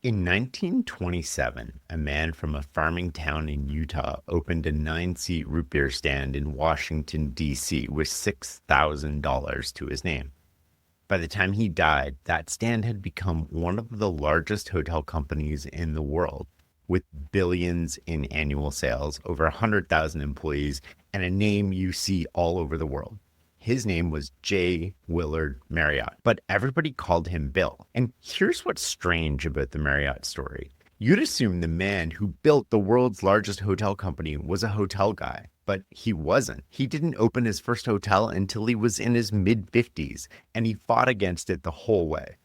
In 1927, a man from a farming town in Utah opened a 9-seat root beer stand in Washington, D.C. with $6,000 to his name. By the time he died, that stand had become one of the largest hotel companies in the world, with billions in annual sales, over 100,000 employees, and a name you see all over the world. His name was J. Willard Marriott, but everybody called him Bill. And here's what's strange about the Marriott story. You'd assume the man who built the world's largest hotel company was a hotel guy, but he wasn't. He didn't open his first hotel until he was in his mid-50s, and he fought against it the whole way.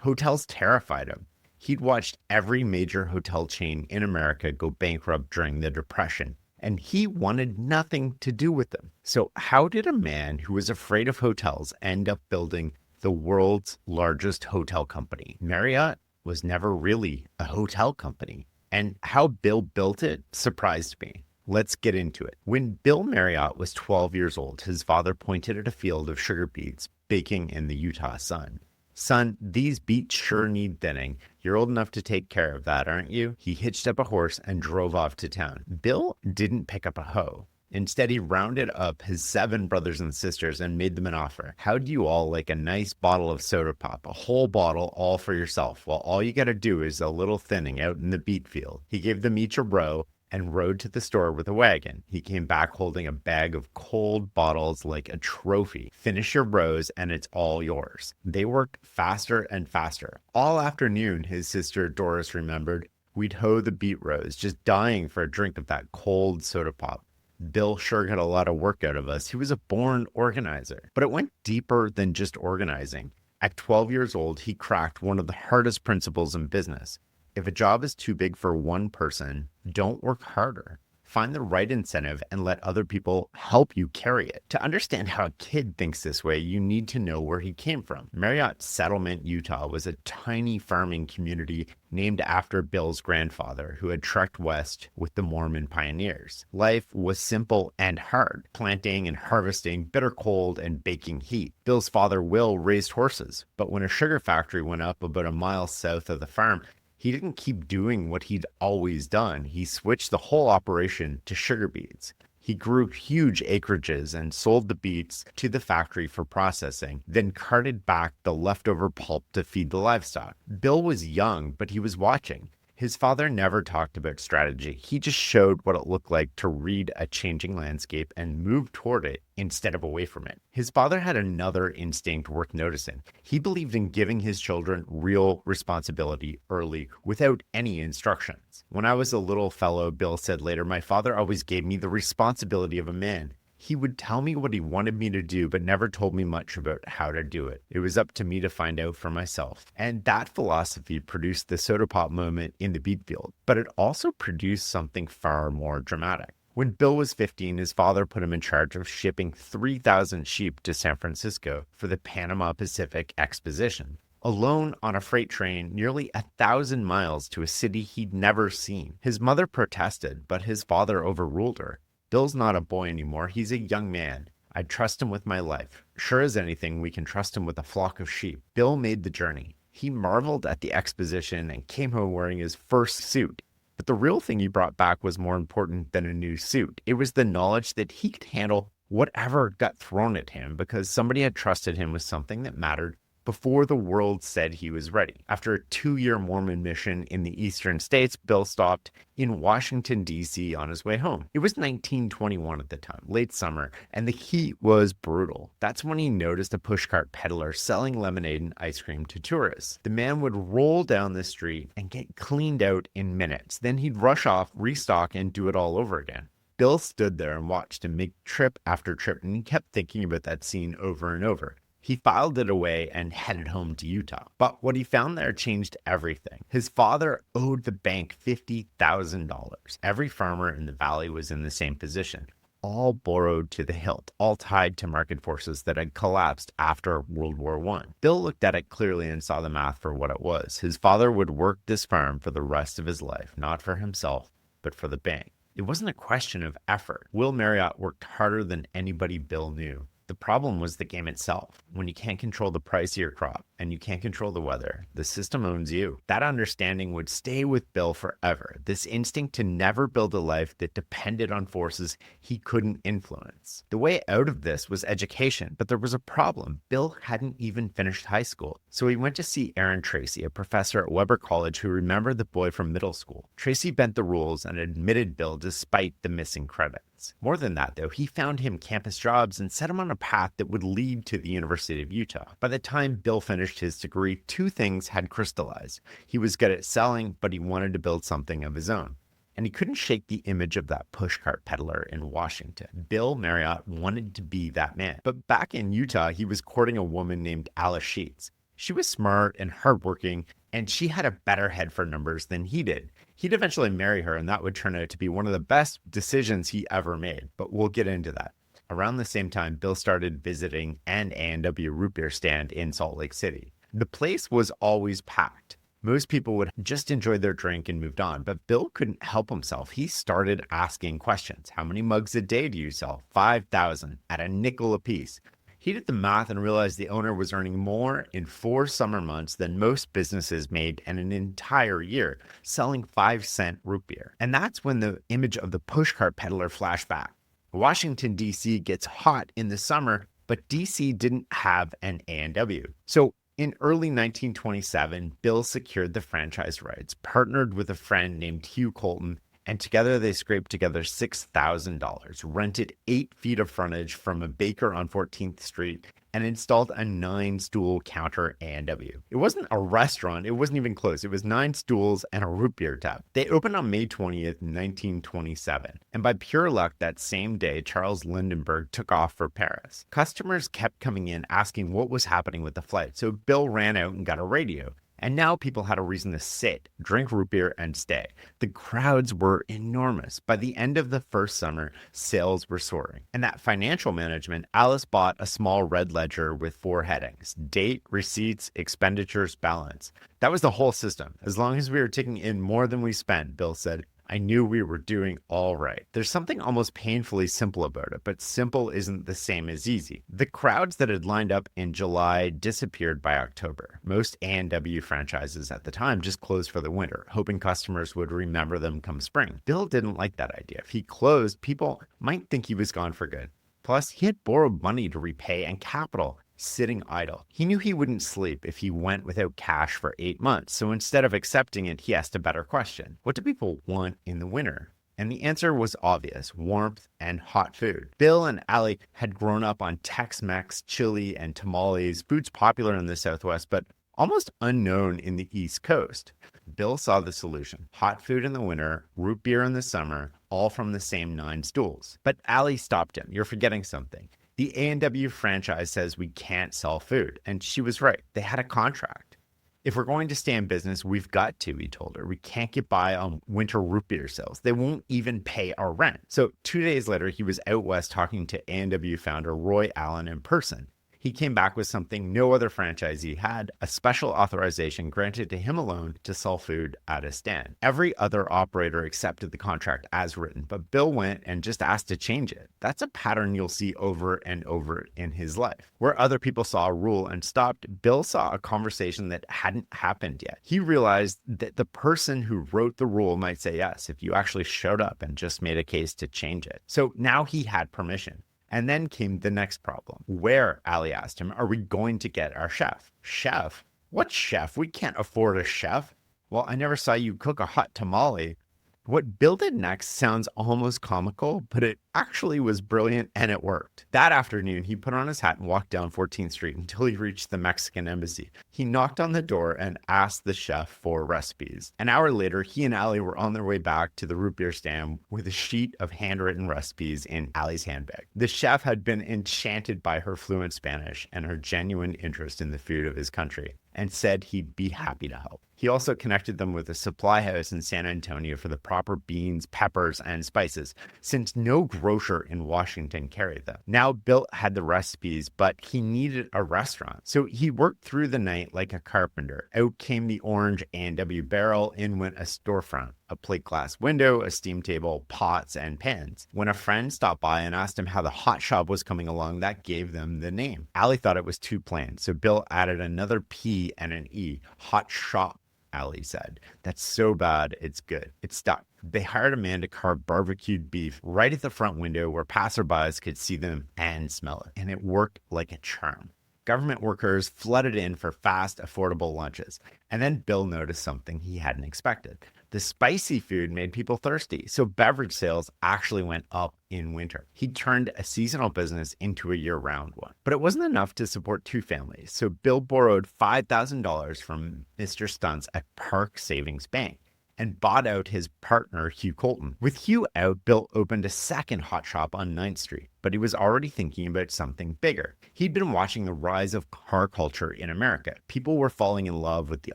Hotels terrified him. He'd watched every major hotel chain in America go bankrupt during the Depression, and he wanted nothing to do with them. So how did a man who was afraid of hotels end up building the world's largest hotel company? Marriott was never really a hotel company, and how Bill built it surprised me. Let's get into it. When Bill Marriott was 12 years old, his father pointed at a field of sugar beets baking in the Utah sun. "Son, these beets sure need thinning. You're old enough to take care of that, aren't you?" He hitched up a horse and drove off to town. Bill didn't pick up a hoe. Instead, he rounded up his 7 brothers and sisters and made them an offer. "How'd you all like a nice bottle of soda pop, a whole bottle all for yourself? Well, all you gotta do is a little thinning out in the beet field." He gave them each a row and rode to the store with a wagon. He came back holding a bag of cold bottles like a trophy. "Finish your rows and it's all yours." They worked faster and faster. All afternoon, his sister Doris remembered, we'd hoe the beet rows, just dying for a drink of that cold soda pop. Bill sure got a lot of work out of us. He was a born organizer. But it went deeper than just organizing. At 12 years old, he cracked one of the hardest principles in business. If a job is too big for one person, don't work harder. Find the right incentive and let other people help you carry it. To understand how a kid thinks this way, you need to know where he came from. Marriott Settlement, Utah was a tiny farming community named after Bill's grandfather, who had trekked west with the Mormon pioneers. Life was simple and hard, planting and harvesting, bitter cold and baking heat. Bill's father, Will, raised horses, but when a sugar factory went up about a mile south of the farm, he didn't keep doing what he'd always done. He switched the whole operation to sugar beets. He grew huge acreages and sold the beets to the factory for processing, then carted back the leftover pulp to feed the livestock. Bill was young, but he was watching. His father never talked about strategy. He just showed what it looked like to read a changing landscape and move toward it instead of away from it. His father had another instinct worth noticing. He believed in giving his children real responsibility early without any instructions. "When I was a little fellow," Bill said later, "my father always gave me the responsibility of a man. He would tell me what he wanted me to do, but never told me much about how to do it. It was up to me to find out for myself." And that philosophy produced the soda pop moment in the beet field, but it also produced something far more dramatic. When Bill was 15, his father put him in charge of shipping 3,000 sheep to San Francisco for the Panama Pacific Exposition. Alone on a freight train, nearly 1,000 miles to a city he'd never seen. His mother protested, but his father overruled her. "Bill's not a boy anymore. He's a young man. I'd trust him with my life. Sure as anything, we can trust him with a flock of sheep." Bill made the journey. He marveled at the exposition and came home wearing his first suit. But the real thing he brought back was more important than a new suit. It was the knowledge that he could handle whatever got thrown at him because somebody had trusted him with something that mattered before the world said he was ready. After a 2-year Mormon mission in the eastern states, Bill stopped in Washington, D.C. on his way home. It was 1921 at the time, late summer, and the heat was brutal. That's when he noticed a pushcart peddler selling lemonade and ice cream to tourists. The man would roll down the street and get cleaned out in minutes. Then he'd rush off, restock, and do it all over again. Bill stood there and watched him make trip after trip, and he kept thinking about that scene over and over. He filed it away and headed home to Utah. But what he found there changed everything. His father owed the bank $50,000. Every farmer in the valley was in the same position, all borrowed to the hilt, all tied to market forces that had collapsed after World War I. Bill looked at it clearly and saw the math for what it was. His father would work this farm for the rest of his life, not for himself, but for the bank. It wasn't a question of effort. Will Marriott worked harder than anybody Bill knew. The problem was the game itself. When you can't control the price of your crop and you can't control the weather, the system owns you. That understanding would stay with Bill forever. This instinct to never build a life that depended on forces he couldn't influence. The way out of this was education, but there was a problem. Bill hadn't even finished high school. So he went to see Aaron Tracy, a professor at Weber College who remembered the boy from middle school. Tracy bent the rules and admitted Bill despite the missing credits. More than that, though, he found him campus jobs and set him on a path that would lead to the University of Utah. By the time Bill finished his degree, two things had crystallized. He was good at selling, but he wanted to build something of his own. And he couldn't shake the image of that pushcart peddler in Washington. Bill Marriott wanted to be that man. But back in Utah, he was courting a woman named Alice Sheets. She was smart and hardworking, and she had a better head for numbers than he did. He'd eventually marry her, and that would turn out to be one of the best decisions he ever made. But we'll get into that. Around the same time, Bill started visiting an A&W root beer stand in Salt Lake City. The place was always packed. Most people would just enjoy their drink and moved on, but Bill couldn't help himself. He started asking questions. How many mugs a day do you sell? 5,000 at a nickel a piece. He did the math and realized the owner was earning more in 4 summer months than most businesses made in an entire year, selling 5-cent root beer. And that's when the image of the pushcart peddler flashed back. Washington, D.C. gets hot in the summer, but D.C. didn't have an A&W. So in early 1927, Bill secured the franchise rights, partnered with a friend named Hugh Colton, and together they scraped together $6,000, rented 8 feet of frontage from a baker on 14th Street, and installed a 9-stool counter A&W. It wasn't a restaurant. It wasn't even close. It was 9 stools and a root beer tap. They opened on May 20th, 1927. And by pure luck, that same day, Charles Lindbergh took off for Paris. Customers kept coming in asking what was happening with the flight. So Bill ran out and got a radio. And now people had a reason to sit, drink root beer, and stay. The crowds were enormous. By the end of the first summer, sales were soaring. And that financial management, Alice bought a small red ledger with 4 headings: date, receipts, expenditures, balance. That was the whole system. As long as we were taking in more than we spent, Bill said, I knew we were doing all right. There's something almost painfully simple about it, but simple isn't the same as easy. The crowds that had lined up in July disappeared by October. Most A&W franchises at the time just closed for the winter, hoping customers would remember them come spring. Bill didn't like that idea. If he closed, people might think he was gone for good. Plus, he had borrowed money to repay and capital sitting idle. He knew he wouldn't sleep if he went without cash for 8 months. So instead of accepting it, he asked a better question. What do people want in the winter? And the answer was obvious: warmth and hot food. Bill and Allie had grown up on Tex-Mex, chili, and tamales, foods popular in the Southwest, but almost unknown in the East Coast. Bill saw the solution: hot food in the winter, root beer in the summer, all from the same 9 stools. But Allie stopped him. You're forgetting something. The A&W franchise says we can't sell food. And she was right. They had a contract. If we're going to stay in business, we've got to, he told her. We can't get by on winter root beer sales. They won't even pay our rent. So 2 days later, he was out west talking to A&W founder Roy Allen in person. He came back with something no other franchisee had: a special authorization granted to him alone to sell food at a stand. Every other operator accepted the contract as written, but Bill went and just asked to change it. That's a pattern you'll see over and over in his life. Where other people saw a rule and stopped, Bill saw a conversation that hadn't happened yet. He realized that the person who wrote the rule might say yes if you actually showed up and just made a case to change it. So now he had permission. And then came the next problem. Where, Allie asked him, are we going to get our chef? Chef? What chef? We can't afford a chef. Well, I never saw you cook a hot tamale. What Bill did next sounds almost comical, but it actually was brilliant and it worked. That afternoon, he put on his hat and walked down 14th Street until he reached the Mexican embassy. He knocked on the door and asked the chef for recipes. An hour later, he and Allie were on their way back to the root beer stand with a sheet of handwritten recipes in Allie's handbag. The chef had been enchanted by her fluent Spanish and her genuine interest in the food of his country, and said he'd be happy to help. He also connected them with a supply house in San Antonio for the proper beans, peppers, and spices, since no grocer in Washington carried them. Now Bill had the recipes, but he needed a restaurant. So he worked through the night like a carpenter. Out came the orange A&W barrel, in went a storefront, a plate glass window, a steam table, pots, and pans. When a friend stopped by and asked him how the hot shop was coming along, that gave them the name. Allie thought it was too plain, so Bill added another P and an E, Hot Shop. Allie said, "That's so bad, it's good." It stuck. They hired a man to carve barbecued beef right at the front window where passerbys could see them and smell it. And it worked like a charm. Government workers flooded in for fast, affordable lunches. And then Bill noticed something he hadn't expected. The spicy food made people thirsty, so beverage sales actually went up in winter. He turned a seasonal business into a year-round one. But it wasn't enough to support two families, so Bill borrowed $5,000 from Mr. Stuntz at Park Savings Bank and bought out his partner, Hugh Colton. With Hugh out, Bill opened a second hot shop on 9th Street, but he was already thinking about something bigger. He'd been watching the rise of car culture in America. People were falling in love with the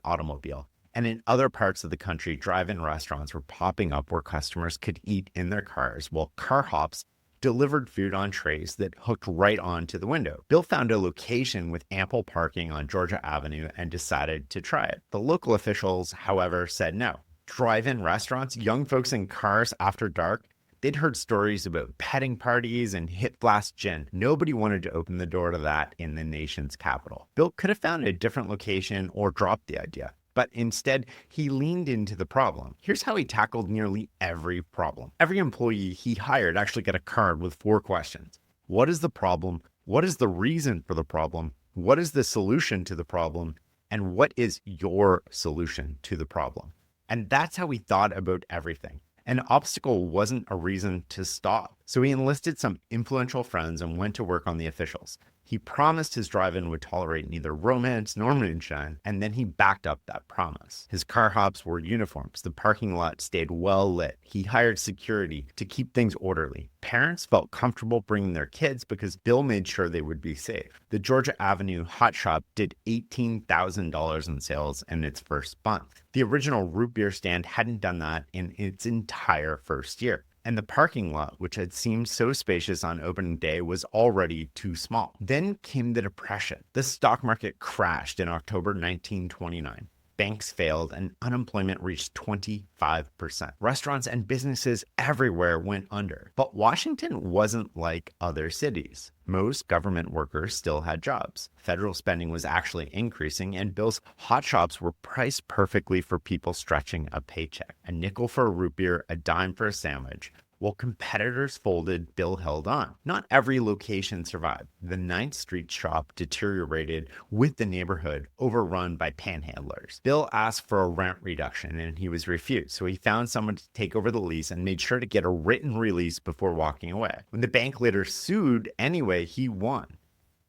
automobile. And in other parts of the country, drive-in restaurants were popping up where customers could eat in their cars, while car hops delivered food on trays that hooked right onto the window. Bill found a location with ample parking on Georgia Avenue and decided to try it. The local officials, however, said no. Drive-in restaurants, young folks in cars after dark, they'd heard stories about petting parties and hit blast gin. Nobody wanted to open the door to that in the nation's capital. Bill could have found a different location or dropped the idea. But instead, he leaned into the problem. Here's how he tackled nearly every problem. Every employee he hired actually got a card with 4 questions. What is the problem? What is the reason for the problem? What is the solution to the problem? And what is your solution to the problem? And that's how he thought about everything. An obstacle wasn't a reason to stop. So he enlisted some influential friends and went to work on the officials. He promised his drive-in would tolerate neither romance nor moonshine, and then he backed up that promise. His car hops wore uniforms. The parking lot stayed well lit. He hired security to keep things orderly. Parents felt comfortable bringing their kids because Bill made sure they would be safe. The Georgia Avenue hot shop did $18,000 in sales in its first month. The original root beer stand hadn't done that in its entire first year. And the parking lot, which had seemed so spacious on opening day, was already too small. Then came the Depression. The stock market crashed in October 1929. Banks failed and unemployment reached 25%. Restaurants and businesses everywhere went under. But Washington wasn't like other cities. Most government workers still had jobs. Federal spending was actually increasing, and Bill's hot shops were priced perfectly for people stretching a paycheck. A nickel for a root beer, a dime for a sandwich. While competitors folded, Bill held on. Not every location survived. The 9th Street shop deteriorated with the neighborhood overrun by panhandlers. Bill asked for a rent reduction and he was refused, so he found someone to take over the lease and made sure to get a written release before walking away. When the bank later sued anyway, he won.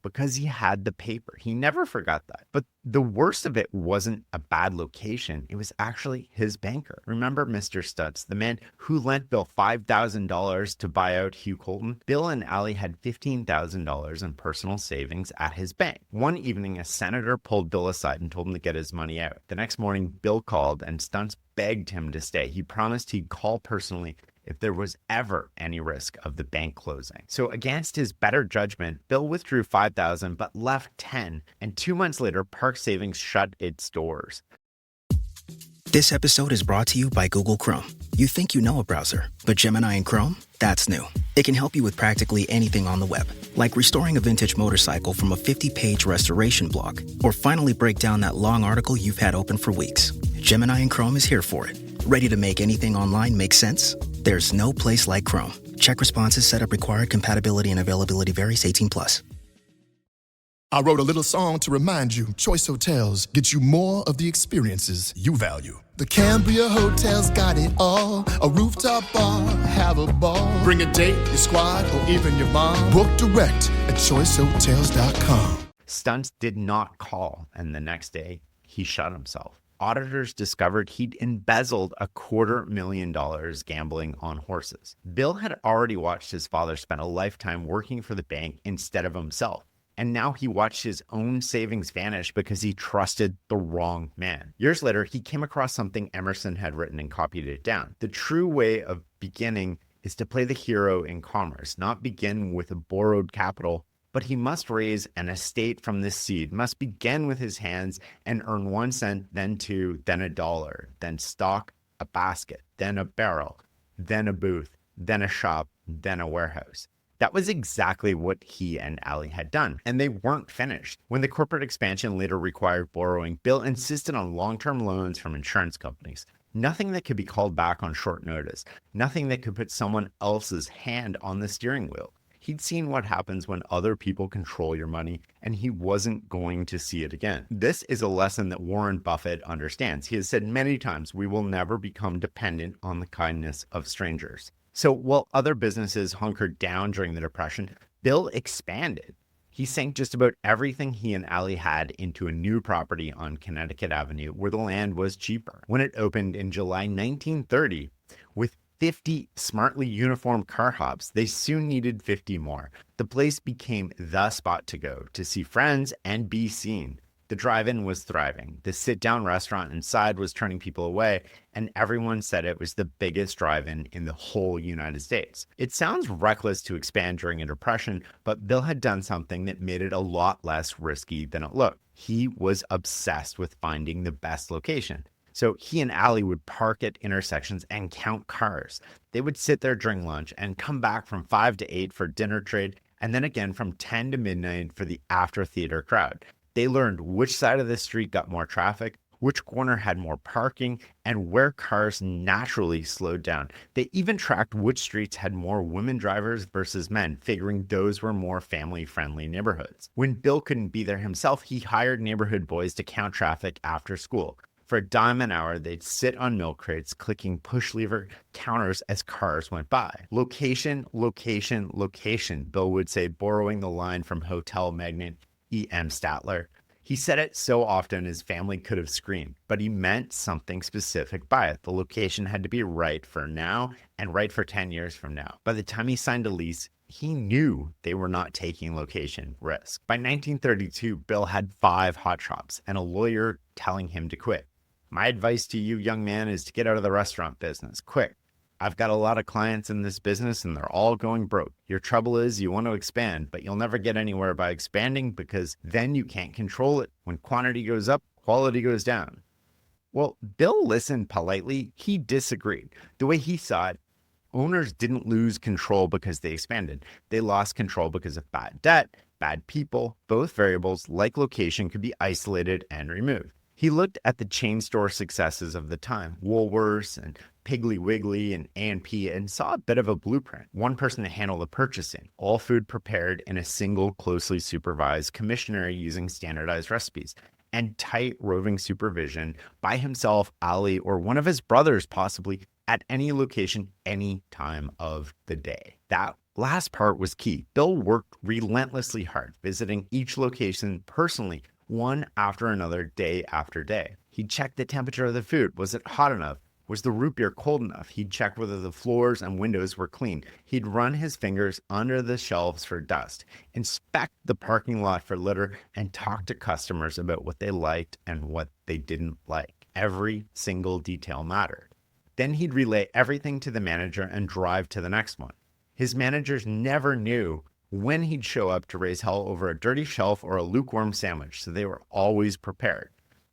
Because he had the paper. He never forgot that. But the worst of it wasn't a bad location. It was actually his banker. Remember Mr. Stutz, the man who lent Bill $5,000 to buy out Hugh Colton? Bill and Allie had $15,000 in personal savings at his bank. One evening, a senator pulled Bill aside and told him to get his money out. The next morning, Bill called and Stutz begged him to stay. He promised he'd call personally if there was ever any risk of the bank closing. So against his better judgment, Bill withdrew $5,000 but left $10,000, and 2 months later, Park Savings shut its doors. This episode is brought to you by Google Chrome. You think you know a browser, but Gemini and Chrome? That's new. It can help you with practically anything on the web, like restoring a vintage motorcycle from a 50-page restoration blog, or finally break down that long article you've had open for weeks. Gemini and Chrome is here for it. Ready to make anything online make sense? There's no place like Chrome. Check responses, setup required, compatibility and availability varies, 18+. I wrote a little song to remind you, Choice Hotels get you more of the experiences you value. The Cambria Hotel's got it all. A rooftop bar, have a ball. Bring a date, your squad, or even your mom. Book direct at choicehotels.com. Stuntz did not call, and the next day, he shut himself. Auditors discovered he'd embezzled $250,000 gambling on horses. Bill had already watched his father spend a lifetime working for the bank instead of himself. And now he watched his own savings vanish because he trusted the wrong man. Years later, he came across something Emerson had written and copied it down. The true way of beginning is to play the hero in commerce, not begin with a borrowed capital, but he must raise an estate from this seed, must begin with his hands and earn 1 cent, then 2, then $1, then stock a basket, then a barrel, then a booth, then a shop, then a warehouse. That was exactly what he and Ali had done, and they weren't finished. When the corporate expansion later required borrowing, Bill insisted on long-term loans from insurance companies. Nothing that could be called back on short notice, nothing that could put someone else's hand on the steering wheel. He'd seen what happens when other people control your money, and he wasn't going to see it again. This is a lesson that Warren Buffett understands. He has said many times, we will never become dependent on the kindness of strangers. So while other businesses hunkered down during the Depression, Bill expanded. He sank just about everything he and Ali had into a new property on Connecticut Avenue where the land was cheaper. When it opened in July 1930, with 50 smartly uniformed car hops, they soon needed 50 more. The place became the spot to go to see friends and be seen. The drive-in was thriving. The sit-down restaurant inside was turning people away, and everyone said it was the biggest drive-in in the whole United States. It sounds reckless to expand during a depression, but Bill had done something that made it a lot less risky than it looked. He was obsessed with finding the best location. So he and Ali would park at intersections and count cars. They would sit there during lunch and come back from 5 to 8 for dinner trade, and then again from 10 to midnight for the after-theater crowd. They learned which side of the street got more traffic, which corner had more parking, and where cars naturally slowed down. They even tracked which streets had more women drivers versus men, figuring those were more family-friendly neighborhoods. When Bill couldn't be there himself, he hired neighborhood boys to count traffic after school. For $10 an hour, they'd sit on milk crates, clicking push lever counters as cars went by. Location, location, location, Bill would say, borrowing the line from hotel magnate E.M. Statler. He said it so often his family could have screamed, but he meant something specific by it. The location had to be right for now and right for 10 years from now. By the time he signed a lease, he knew they were not taking location risk. By 1932, Bill had 5 hot shops and a lawyer telling him to quit. My advice to you, young man, is to get out of the restaurant business, quick. I've got a lot of clients in this business and they're all going broke. Your trouble is you want to expand, but you'll never get anywhere by expanding because then you can't control it. When quantity goes up, quality goes down. Well, Bill listened politely. He disagreed. The way he saw it, owners didn't lose control because they expanded. They lost control because of bad debt, bad people. Both variables, like location, could be isolated and removed. He looked at the chain store successes of the time, Woolworths and Piggly Wiggly and A&P, and saw a bit of a blueprint. One person to handle the purchasing, all food prepared in a single closely supervised commissioner using standardized recipes, and tight roving supervision by himself, Ali, or one of his brothers possibly, at any location, any time of the day. That last part was key. Bill worked relentlessly hard, visiting each location personally, one after another, day after day. He'd check the temperature of the food. Was it hot enough? Was the root beer cold enough? He'd check whether the floors and windows were clean. He'd run his fingers under the shelves for dust, inspect the parking lot for litter, and talk to customers about what they liked and what they didn't like. Every single detail mattered. Then he'd relay everything to the manager and drive to the next one. His managers never knew when he'd show up to raise hell over a dirty shelf or a lukewarm sandwich, so they were always prepared.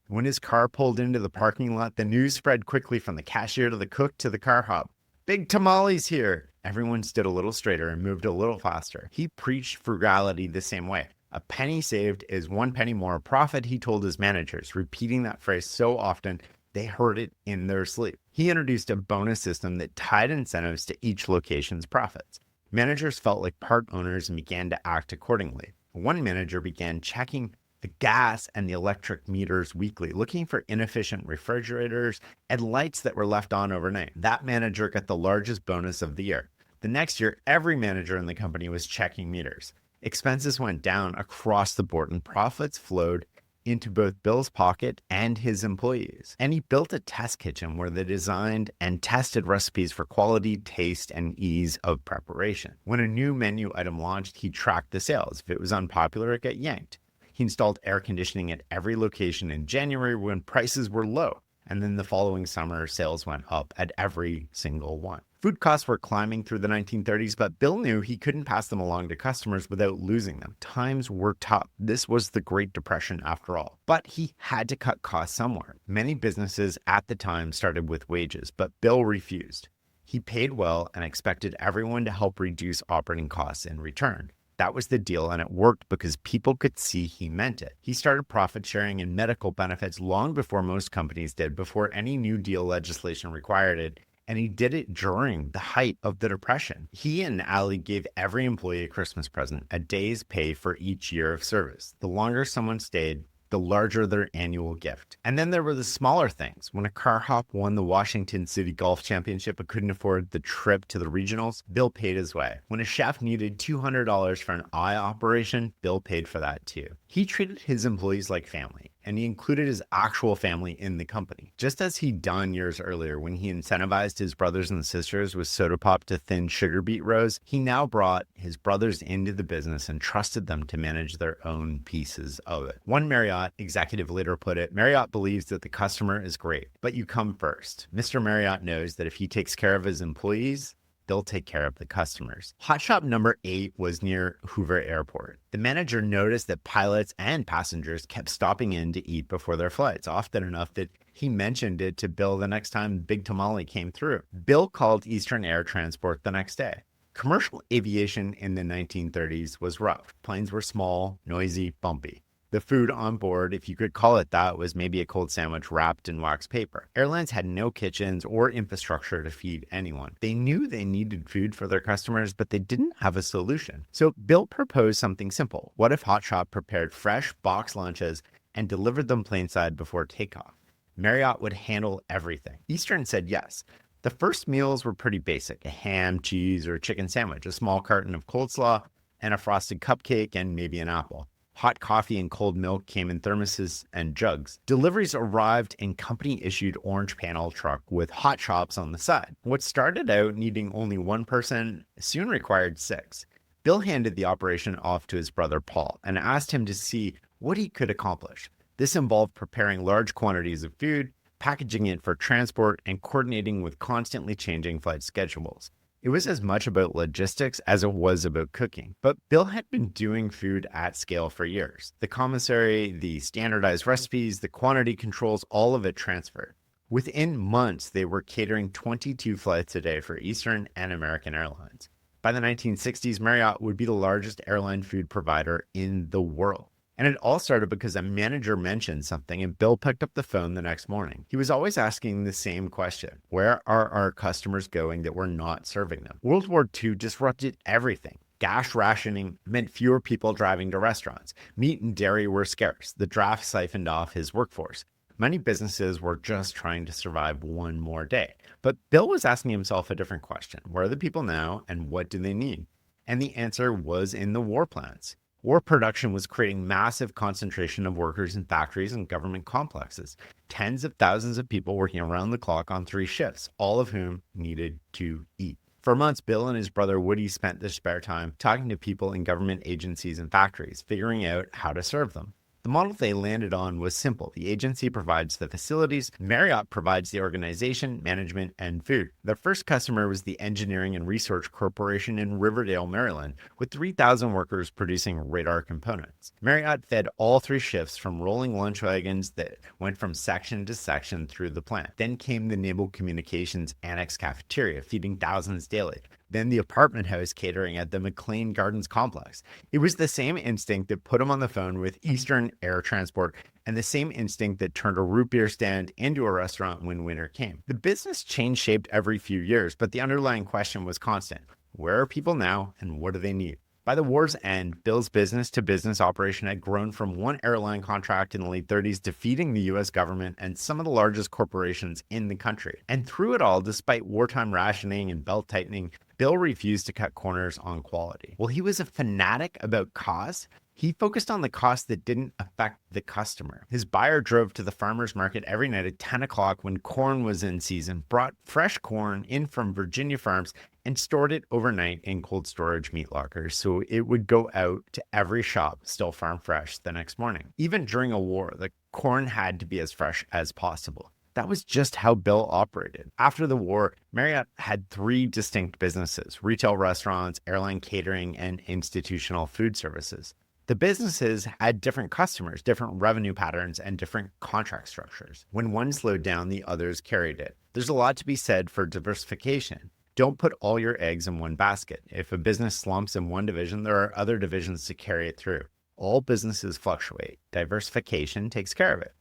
When his car pulled into the parking lot, the news spread quickly from the cashier to the cook to the car hop. Big tamales here! Everyone stood a little straighter and moved a little faster. He preached frugality the same way. A penny saved is 1 penny more profit, he told his managers, repeating that phrase so often they heard it in their sleep. He introduced a bonus system that tied incentives to each location's profits. Managers felt like part owners and began to act accordingly. One manager began checking the gas and the electric meters weekly, looking for inefficient refrigerators and lights that were left on overnight. That manager got the largest bonus of the year. The next year, every manager in the company was checking meters. Expenses went down across the board and profits flowed into both Bill's pocket and his employees. And he built a test kitchen where they designed and tested recipes for quality, taste, and ease of preparation. When a new menu item launched, he tracked the sales. If it was unpopular, it got yanked. He installed air conditioning at every location in January when prices were low. And then the following summer, sales went up at every single one. Food costs were climbing through the 1930s, but Bill knew he couldn't pass them along to customers without losing them. Times were tough. This was the Great Depression after all. But he had to cut costs somewhere. Many businesses at the time started with wages, but Bill refused. He paid well and expected everyone to help reduce operating costs in return. That was the deal, and it worked because people could see he meant it. He started profit sharing and medical benefits long before most companies did, before any New Deal legislation required it, and he did it during the height of the Depression. He and Ali gave every employee a Christmas present, a day's pay for each year of service. The longer someone stayed, the larger their annual gift. And then there were the smaller things. When a car hop won the Washington City Golf Championship but couldn't afford the trip to the regionals, Bill paid his way. When a chef needed $200 for an eye operation, Bill paid for that too. He treated his employees like family, and he included his actual family in the company. Just as he'd done years earlier when he incentivized his brothers and sisters with soda pop to thin sugar beet rows, he now brought his brothers into the business and trusted them to manage their own pieces of it. One Marriott executive later put it, "Marriott believes that the customer is great, but you come first. Mr. Marriott knows that if he takes care of his employees, they'll take care of the customers." Hot shop number 8 was near Hoover Airport. The manager noticed that pilots and passengers kept stopping in to eat before their flights, often enough that he mentioned it to Bill the next time Big Tamale came through. Bill called Eastern Air Transport the next day. Commercial aviation in the 1930s was rough. Planes were small, noisy, bumpy. The food on board, if you could call it that, was maybe a cold sandwich wrapped in wax paper. Airlines had no kitchens or infrastructure to feed anyone. They knew they needed food for their customers, but they didn't have a solution. So Bill proposed something simple. What if Hot Shop prepared fresh box lunches and delivered them plainside before takeoff? Marriott would handle everything. Eastern said yes. The first meals were pretty basic: a ham, cheese, or chicken sandwich, a small carton of coleslaw, and a frosted cupcake, and maybe an apple. Hot coffee and cold milk came in thermoses and jugs. Deliveries arrived in company-issued orange panel truck with hot shops on the side. What started out needing only one person soon required 6. Bill handed the operation off to his brother Paul and asked him to see what he could accomplish. This involved preparing large quantities of food, packaging it for transport, and coordinating with constantly changing flight schedules. It was as much about logistics as it was about cooking. But Bill had been doing food at scale for years. The commissary, the standardized recipes, the quantity controls, all of it transferred. Within months, they were catering 22 flights a day for Eastern and American Airlines. By the 1960s, Marriott would be the largest airline food provider in the world. And it all started because a manager mentioned something and Bill picked up the phone the next morning. He was always asking the same question: where are our customers going that we're not serving them? World War II disrupted everything. Gas rationing meant fewer people driving to restaurants. Meat and dairy were scarce. The draft siphoned off his workforce. Many businesses were just trying to survive one more day. But Bill was asking himself a different question. Where are the people now and what do they need? And the answer was in the war plants. War production was creating massive concentration of workers in factories and government complexes. Tens of thousands of people working around the clock on 3 shifts, all of whom needed to eat. For months, Bill and his brother Woody spent their spare time talking to people in government agencies and factories, figuring out how to serve them. The model they landed on was simple. The agency provides the facilities, Marriott provides the organization, management, and food. Their first customer was the Engineering and Research Corporation in Riverdale, Maryland, with 3,000 workers producing radar components. Marriott fed all 3 shifts from rolling lunch wagons that went from section to section through the plant. Then came the Naval Communications Annex Cafeteria, feeding thousands daily. Then the apartment house catering at the McLean Gardens complex. It was the same instinct that put him on the phone with Eastern Air Transport and the same instinct that turned a root beer stand into a restaurant when winter came. The business changed shape every few years, but the underlying question was constant. Where are people now and what do they need? By the war's end, Bill's business-to-business operation had grown from one airline contract in the late 30s to feeding the U.S. government and some of the largest corporations in the country. And through it all, despite wartime rationing and belt-tightening, Bill refused to cut corners on quality. While he was a fanatic about cost, He focused on the cost that didn't affect the customer. His buyer drove to the farmer's market every night at 10 o'clock when corn was in season, brought fresh corn in from Virginia farms, and stored it overnight in cold storage meat lockers so it would go out to every shop still farm fresh the next morning. Even during a war, the corn had to be as fresh as possible. That was just how Bill operated. After the war, Marriott had 3 distinct businesses: retail restaurants, airline catering, and institutional food services. The businesses had different customers, different revenue patterns, and different contract structures. When one slowed down, the others carried it. There's a lot to be said for diversification. Don't put all your eggs in one basket. If a business slumps in one division, there are other divisions to carry it through. All businesses fluctuate. Diversification takes care of it.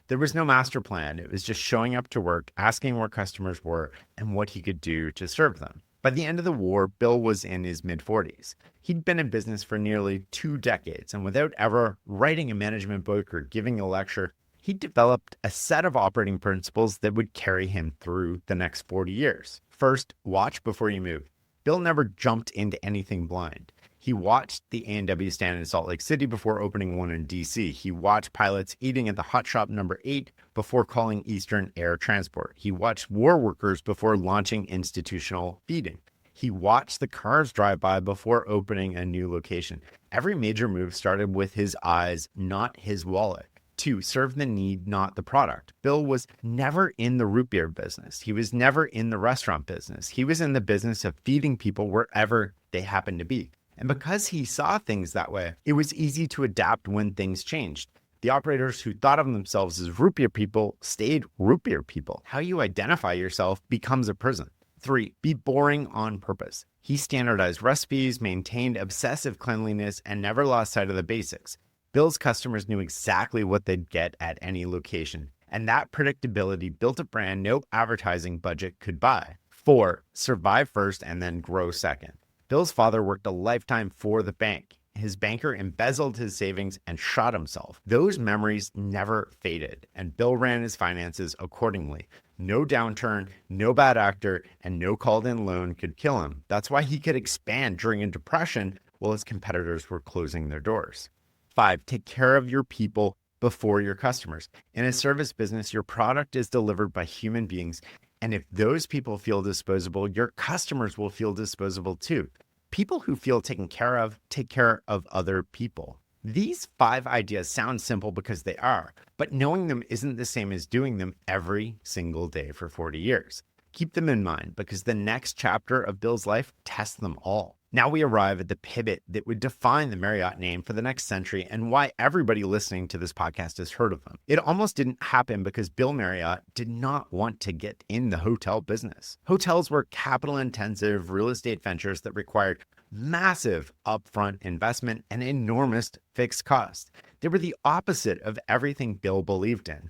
There was no master plan. It was just showing up to work, asking where customers were, and what he could do to serve them. By the end of the war, Bill was in his mid-40s. He'd been in business for nearly 2 decades, and without ever writing a management book or giving a lecture, he developed a set of operating principles that would carry him through the next 40 years. First, watch before you move. Bill never jumped into anything blind. He watched the A&W stand in Salt Lake City before opening one in DC. He watched pilots eating at the Hot Shop number 8 before calling Eastern Air Transport. He watched war workers before launching institutional feeding. He watched the cars drive by before opening a new location. Every major move started with his eyes, not his wallet. 2, serve the need, not the product. Bill was never in the root beer business. He was never in the restaurant business. He was in the business of feeding people wherever they happened to be. And because he saw things that way, it was easy to adapt when things changed. The operators who thought of themselves as root beer people stayed root beer people. How you identify yourself becomes a prison. 3, be boring on purpose. He standardized recipes, maintained obsessive cleanliness, and never lost sight of the basics. Bill's customers knew exactly what they'd get at any location, and that predictability built a brand no advertising budget could buy. 4, survive first and then grow second. Bill's father worked a lifetime for the bank. His banker embezzled his savings and shot himself. Those memories never faded, and Bill ran his finances accordingly. No downturn, no bad actor, and no called-in loan could kill him. That's why he could expand during a depression while his competitors were closing their doors. 5, take care of your people before your customers. In a service business, your product is delivered by human beings, and if those people feel disposable, your customers will feel disposable too. People who feel taken care of take care of other people. These 5 ideas sound simple because they are, but knowing them isn't the same as doing them every single day for 40 years. Keep them in mind because the next chapter of Bill's life tests them all. Now we arrive at the pivot that would define the Marriott name for the next century and why everybody listening to this podcast has heard of them. It almost didn't happen because Bill Marriott did not want to get in the hotel business. Hotels were capital-intensive real estate ventures that required massive upfront investment and enormous fixed costs. They were the opposite of everything Bill believed in.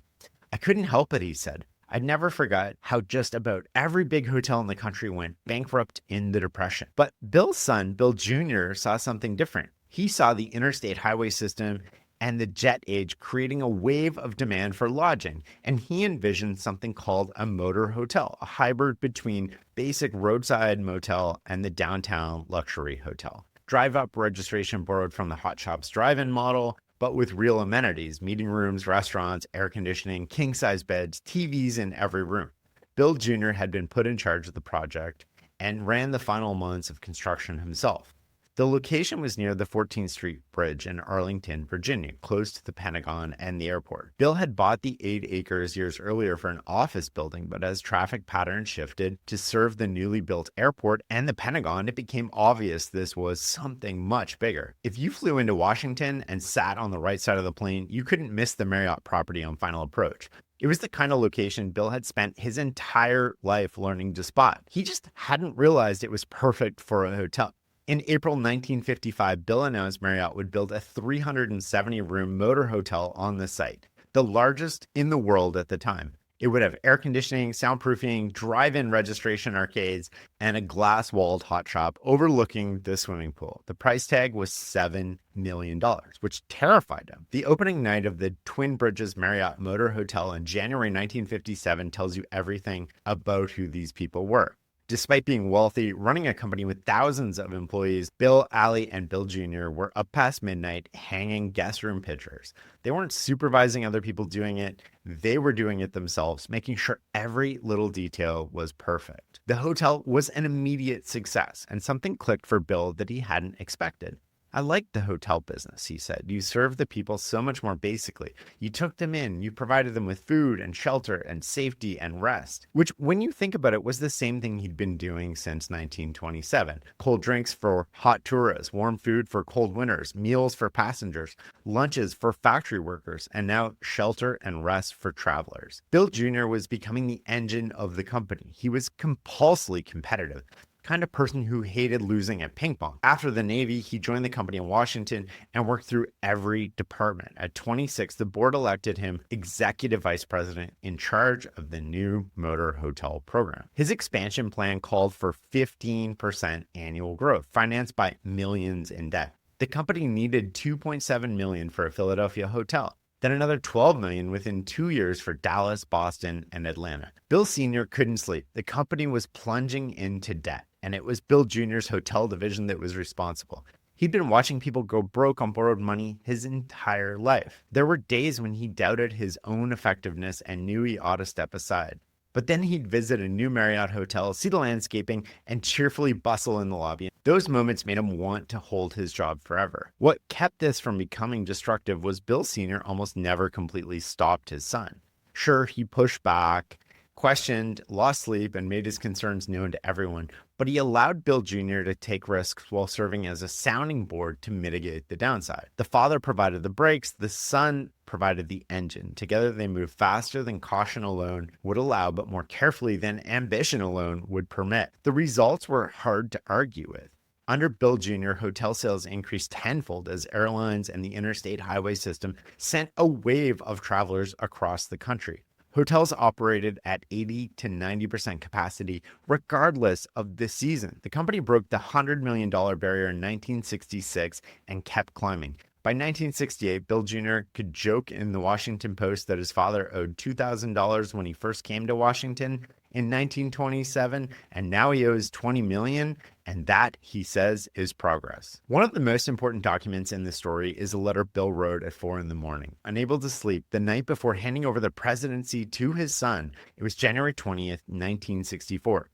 I couldn't help it, he said. I never forgot how just about every big hotel in the country went bankrupt in the Depression. But Bill's son, Bill Jr., saw something different. He saw the interstate highway system and the jet age creating a wave of demand for lodging, and he envisioned something called a motor hotel, a hybrid between basic roadside motel and the downtown luxury hotel. Drive-up registration borrowed from the Hot Shoppes drive-in model, but with real amenities, meeting rooms, restaurants, air conditioning, king-size beds, TVs in every room. Bill Jr. had been put in charge of the project and ran the final months of construction himself. The location was near the 14th Street Bridge in Arlington, Virginia, close to the Pentagon and the airport. Bill had bought the 8 acres years earlier for an office building, but as traffic patterns shifted to serve the newly built airport and the Pentagon, it became obvious this was something much bigger. If you flew into Washington and sat on the right side of the plane, you couldn't miss the Marriott property on final approach. It was the kind of location Bill had spent his entire life learning to spot. He just hadn't realized it was perfect for a hotel. In April 1955, Bill announced Marriott would build a 370-room motor hotel on the site, the largest in the world at the time. It would have air conditioning, soundproofing, drive-in registration arcades, and a glass-walled hot shop overlooking the swimming pool. The price tag was $7 million, which terrified him. The opening night of the Twin Bridges Marriott Motor Hotel in January 1957 tells you everything about who these people were. Despite being wealthy, running a company with thousands of employees, Bill, Allie, and Bill Jr. were up past midnight hanging guest room pictures. They weren't supervising other people doing it. They were doing it themselves, making sure every little detail was perfect. The hotel was an immediate success, and something clicked for Bill that he hadn't expected. I liked the hotel business, he said. You served the people so much more basically. You took them in, you provided them with food and shelter and safety and rest, which when you think about it was the same thing he'd been doing since 1927. Cold drinks for hot tourists, warm food for cold winters, meals for passengers, lunches for factory workers, and now shelter and rest for travelers. Bill Jr. was becoming the engine of the company. He was compulsively competitive. Kind of person who hated losing at ping pong. After the Navy, he joined the company in Washington and worked through every department. At 26, the board elected him executive vice president in charge of the new motor hotel program. His expansion plan called for 15% annual growth, financed by millions in debt. The company needed $2.7 million for a Philadelphia hotel. Then another $12 million within 2 years for Dallas, Boston, and Atlanta. Bill Sr. couldn't sleep. The company was plunging into debt, and it was Bill Jr.'s hotel division that was responsible. He'd been watching people go broke on borrowed money his entire life. There were days when he doubted his own effectiveness and knew he ought to step aside. But then he'd visit a new Marriott hotel, see the landscaping, and cheerfully bustle in the lobby. Those moments made him want to hold his job forever. What kept this from becoming destructive was Bill Sr. almost never completely stopped his son. Sure, he pushed back, questioned, lost sleep, and made his concerns known to everyone, but he allowed Bill Jr. to take risks while serving as a sounding board to mitigate the downside. The father provided the brakes, the son provided the engine. Together they moved faster than caution alone would allow, but more carefully than ambition alone would permit. The results were hard to argue with. Under Bill Jr., hotel sales increased tenfold as airlines and the interstate highway system sent a wave of travelers across the country. Hotels operated at 80 to 90% capacity, regardless of the season. The company broke the $100 million barrier in 1966 and kept climbing. By 1968, Bill Jr. could joke in the Washington Post that his father owed $2,000 when he first came to Washington in 1927, and now he owes $20 million, and that, he says, is progress. One of the most important documents in this story is a letter Bill wrote at 4 a.m, unable to sleep, the night before handing over the presidency to his son. It was January 20th, 1964.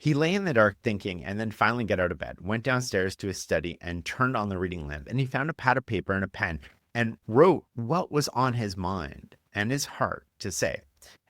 He lay in the dark thinking and then finally got out of bed, went downstairs to his study and turned on the reading lamp, and he found a pad of paper and a pen and wrote what was on his mind and his heart to say.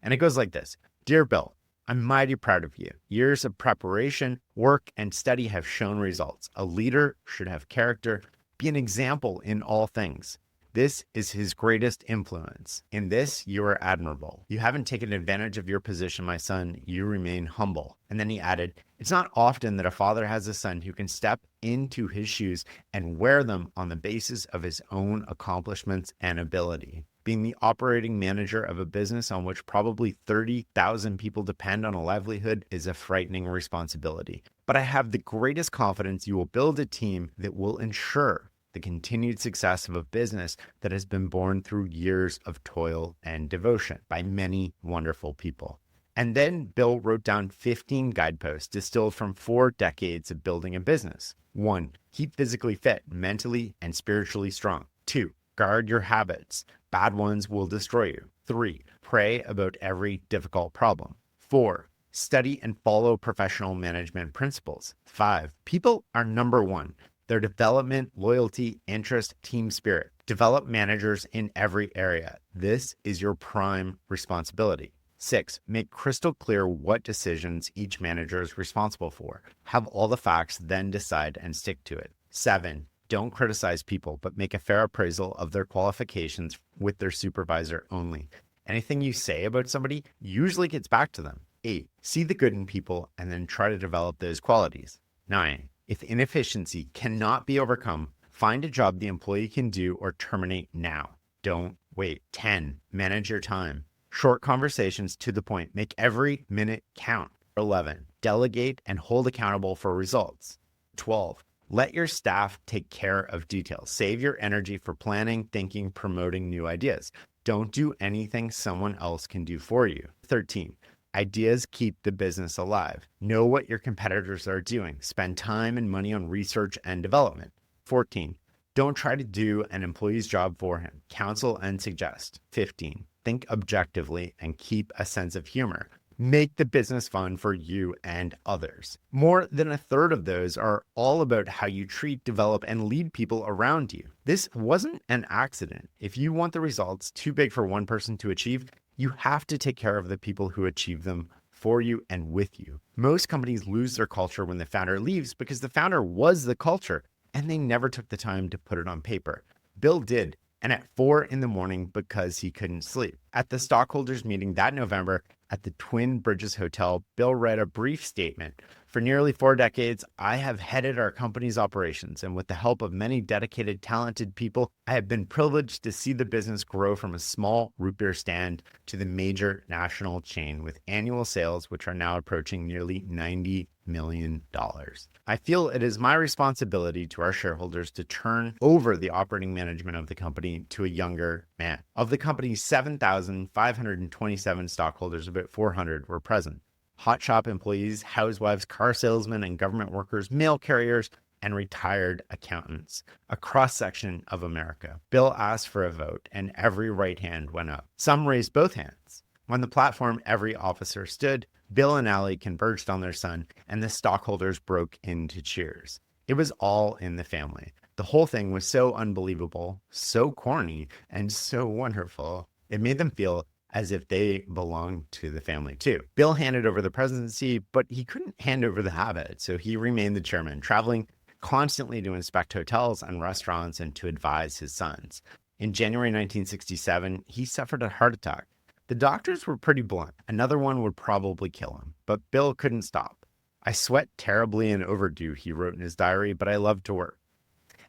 And it goes like this. Dear Bill, I'm mighty proud of you. Years of preparation, work, and study have shown results. A leader should have character, be an example in all things. This is his greatest influence. In this, you are admirable. You haven't taken advantage of your position, my son. You remain humble. And then he added, it's not often that a father has a son who can step into his shoes and wear them on the basis of his own accomplishments and ability. Being the operating manager of a business on which probably 30,000 people depend on a livelihood is a frightening responsibility. But I have the greatest confidence you will build a team that will ensure the continued success of a business that has been born through years of toil and devotion by many wonderful people. And then Bill wrote down 15 guideposts distilled from 4 decades of building a business. 1, keep physically fit, mentally and spiritually strong. 2, guard your habits. Bad ones will destroy you. 3, pray about every difficult problem. 4, study and follow professional management principles. 5, people are number 1. Their development, loyalty, interest, team spirit. Develop managers in every area. This is your prime responsibility. 6, make crystal clear what decisions each manager is responsible for. Have all the facts, then decide and stick to it. 7, don't criticize people, but make a fair appraisal of their qualifications with their supervisor only. Anything you say about somebody usually gets back to them. 8, see the good in people and then try to develop those qualities. 9, if inefficiency cannot be overcome, find a job the employee can do or terminate now. Don't wait. 10, manage your time. Short conversations to the point. Make every minute count. 11, delegate and hold accountable for results. 12, let your staff take care of details. Save your energy for planning, thinking, promoting new ideas. Don't do anything someone else can do for you. 13, Ideas keep the business alive. Know what your competitors are doing. Spend time and money on research and development. 14. Don't try to do an employee's job for him. Counsel and suggest. 15. Think objectively and keep a sense of humor. Make the business fun for you and others. More than a third of those are all about how you treat, develop, and lead people around you. This wasn't an accident. If you want the results too big for one person to achieve, you have to take care of the people who achieve them for you and with you. Most companies lose their culture when the founder leaves because the founder was the culture and they never took the time to put it on paper. Bill did, and at 4 a.m. because he couldn't sleep. At the stockholders meeting that November at the Twin Bridges Hotel, Bill read a brief statement. For nearly 4 decades, I have headed our company's operations, and with the help of many dedicated, talented people, I have been privileged to see the business grow from a small root beer stand to the major national chain with annual sales, which are now approaching nearly $90 million. I feel it is my responsibility to our shareholders to turn over the operating management of the company to a younger man. Of the company's 7,527 stockholders, about 400 were present. Hot Shoppe employees, housewives, car salesmen, and government workers, mail carriers, and retired accountants, a cross-section of America. Bill asked for a vote, and every right hand went up. Some raised both hands. On the platform, every officer stood. Bill and Allie converged on their son, and the stockholders broke into cheers. It was all in the family. The whole thing was so unbelievable, so corny, and so wonderful. It made them feel as if they belonged to the family too. Bill handed over the presidency, but he couldn't hand over the habit, so he remained the chairman, traveling constantly to inspect hotels and restaurants and to advise his sons. In January 1967, he suffered a heart attack. The doctors were pretty blunt. Another one would probably kill him, but Bill couldn't stop. I sweat terribly and overdue, he wrote in his diary, but I love to work.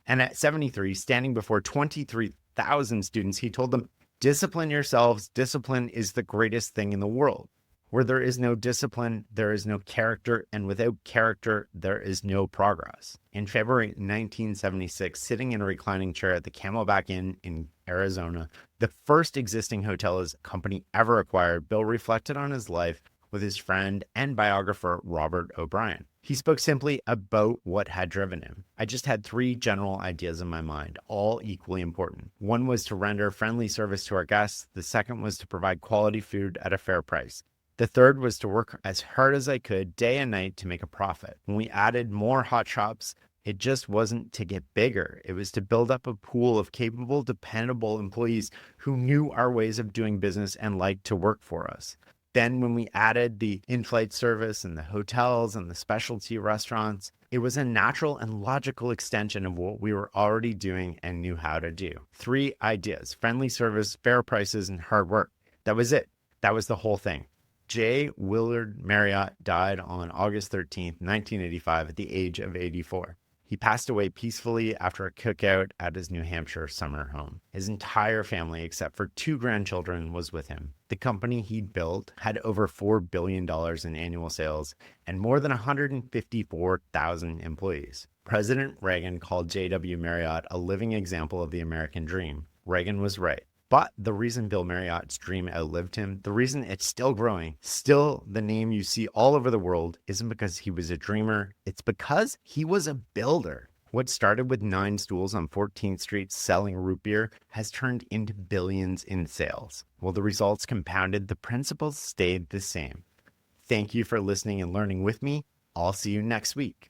And at 73, standing before 23,000 students, he told them, discipline yourselves. Discipline is the greatest thing in the world. Where there is no discipline, there is no character, and without character, there is no progress. In February 1976, sitting in a reclining chair at the Camelback Inn in Arizona, the first existing hotel his company ever acquired, Bill reflected on his life with his friend and biographer, Robert O'Brien. He spoke simply about what had driven him. I just had 3 general ideas in my mind, all equally important. One was to render friendly service to our guests. The second was to provide quality food at a fair price. The third was to work as hard as I could day and night to make a profit. When we added more hot shops, it just wasn't to get bigger. It was to build up a pool of capable, dependable employees who knew our ways of doing business and liked to work for us. Then when we added the in-flight service and the hotels and the specialty restaurants, it was a natural and logical extension of what we were already doing and knew how to do. 3 ideas: friendly service, fair prices, and hard work. That was it. That was the whole thing. J. Willard Marriott died on August 13th, 1985 at the age of 84. He passed away peacefully after a cookout at his New Hampshire summer home. His entire family, except for 2 grandchildren, was with him. The company he built had over $4 billion in annual sales and more than 154,000 employees. President Reagan called J.W. Marriott a living example of the American dream. Reagan was right. But the reason Bill Marriott's dream outlived him, the reason it's still growing, still the name you see all over the world, isn't because he was a dreamer. It's because he was a builder. What started with 9 stools on 14th Street selling root beer has turned into billions in sales. While the results compounded, the principles stayed the same. Thank you for listening and learning with me. I'll see you next week.